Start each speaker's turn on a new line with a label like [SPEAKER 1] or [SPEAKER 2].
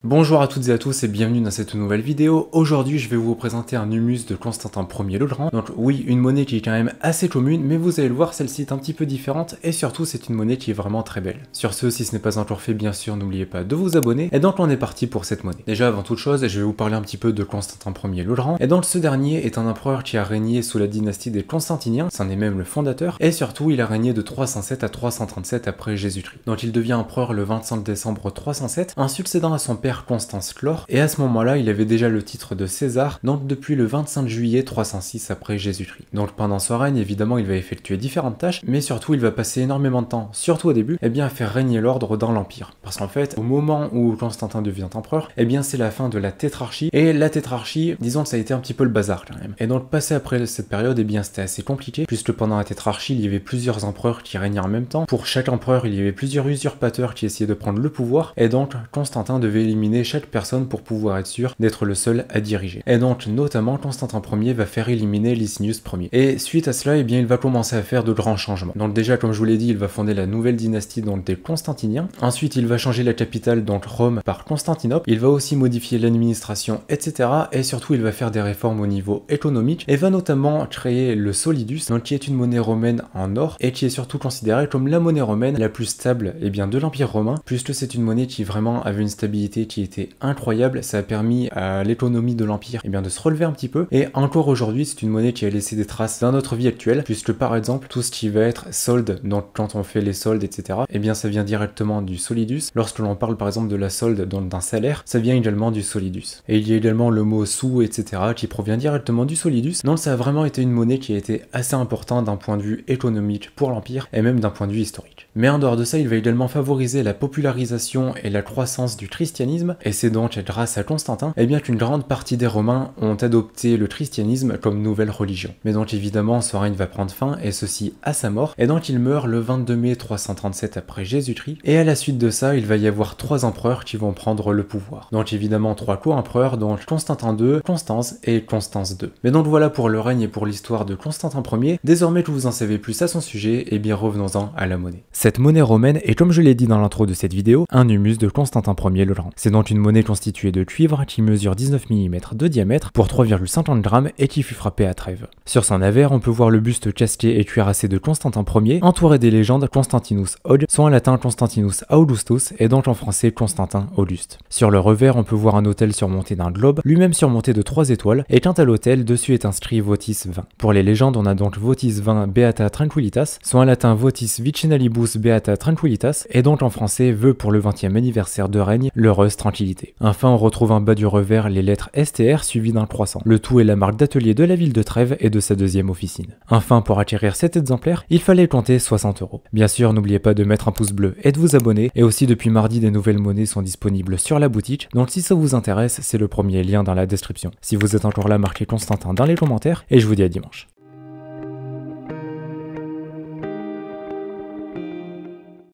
[SPEAKER 1] Bonjour à toutes et à tous et bienvenue dans cette nouvelle vidéo. Aujourd'hui je vais vous présenter un humus de Constantin Ier le Grand. Donc oui, une monnaie qui est quand même assez commune, mais vous allez le voir, celle-ci est un petit peu différente et surtout c'est une monnaie qui est vraiment très belle. Sur ce, si ce n'est pas encore fait, bien sûr n'oubliez pas de vous abonner. Et donc on est parti pour cette monnaie. Déjà avant toute chose, je vais vous parler un petit peu de Constantin Ier le Grand. Et donc ce dernier est un empereur qui a régné sous la dynastie des Constantiniens, c'en est même le fondateur, et surtout il a régné de 307 à 337 après Jésus-Christ. Donc il devient empereur le 25 décembre 307, en succédant à son père Constance Chlore, et à ce moment-là, il avait déjà le titre de César, donc depuis le 25 juillet 306 après Jésus-Christ. Donc pendant son règne, évidemment, il va effectuer différentes tâches, mais surtout, il va passer énormément de temps, surtout au début, à faire régner l'ordre dans l'Empire. Parce qu'en fait, au moment où Constantin devient empereur, c'est la fin de la tétrarchie, et la tétrarchie, disons que ça a été un petit peu le bazar quand même. Et donc, passer après cette période, c'était assez compliqué, puisque pendant la tétrarchie, il y avait plusieurs empereurs qui régnaient en même temps. Pour chaque empereur, il y avait plusieurs usurpateurs qui essayaient de prendre le pouvoir, et donc, Constantin devait éliminer chaque personne pour pouvoir être sûr d'être le seul à diriger. Et donc notamment Constantin Ier va faire éliminer Licinius Ier. Et suite à cela, il va commencer à faire de grands changements. Donc déjà comme je vous l'ai dit, il va fonder la nouvelle dynastie des Constantiniens. Ensuite il va changer la capitale, donc Rome, par Constantinople. Il va aussi modifier l'administration, etc. Et surtout il va faire des réformes au niveau économique et va notamment créer le solidus, donc qui est une monnaie romaine en or et qui est surtout considérée comme la monnaie romaine la plus stable de l'Empire romain, puisque c'est une monnaie qui vraiment avait une stabilité qui était incroyable. Ça a permis à l'économie de l'Empire de se relever un petit peu, et encore aujourd'hui c'est une monnaie qui a laissé des traces dans notre vie actuelle, puisque par exemple tout ce qui va être solde, donc quand on fait les soldes, etc., ça vient directement du solidus. Lorsque l'on parle par exemple de la solde d'un salaire, ça vient également du solidus. Et il y a également le mot sou, etc., qui provient directement du solidus. Donc ça a vraiment été une monnaie qui a été assez importante d'un point de vue économique pour l'Empire, et même d'un point de vue historique. Mais en dehors de ça, il va également favoriser la popularisation et la croissance du christianisme, et c'est donc grâce à Constantin, qu'une grande partie des Romains ont adopté le christianisme comme nouvelle religion. Mais donc évidemment, son règne va prendre fin, et ceci à sa mort, et donc il meurt le 22 mai 337 après Jésus-Christ, et à la suite de ça, il va y avoir trois empereurs qui vont prendre le pouvoir. Donc évidemment, trois co-empereurs, donc Constantin II, Constance et Constance II. Mais donc voilà pour le règne et pour l'histoire de Constantin Ier. Désormais que vous en savez plus à son sujet, revenons-en à la monnaie. Cette monnaie romaine est, comme je l'ai dit dans l'intro de cette vidéo, un humus de Constantin Ier le Grand. C'est donc une monnaie constituée de cuivre qui mesure 19 mm de diamètre pour 3,50 g et qui fut frappée à Trèves. Sur son avers, on peut voir le buste casqué et cuirassé de Constantin Ier, entouré des légendes Constantinus Od, soit en latin Constantinus Augustus et donc en français Constantin Auguste. Sur le revers, on peut voir un autel surmonté d'un globe, lui-même surmonté de 3 étoiles, et quant à l'autel, dessus est inscrit Votis 20. Pour les légendes, on a donc Votis 20 Beata Tranquillitas, soit en latin Votis Vicinalibus Beata Tranquillitas, et donc en français vœu pour le 20e anniversaire de règne, l'heureuse tranquillité. Enfin, on retrouve en bas du revers les lettres STR suivies d'un croissant. Le tout est la marque d'atelier de la ville de Trèves et de sa deuxième officine. Enfin, pour acquérir cet exemplaire, il fallait compter 60 €. Bien sûr, n'oubliez pas de mettre un pouce bleu et de vous abonner, et aussi depuis mardi, des nouvelles monnaies sont disponibles sur la boutique, donc si ça vous intéresse, c'est le premier lien dans la description. Si vous êtes encore là, marquez Constantin dans les commentaires, et je vous dis à dimanche.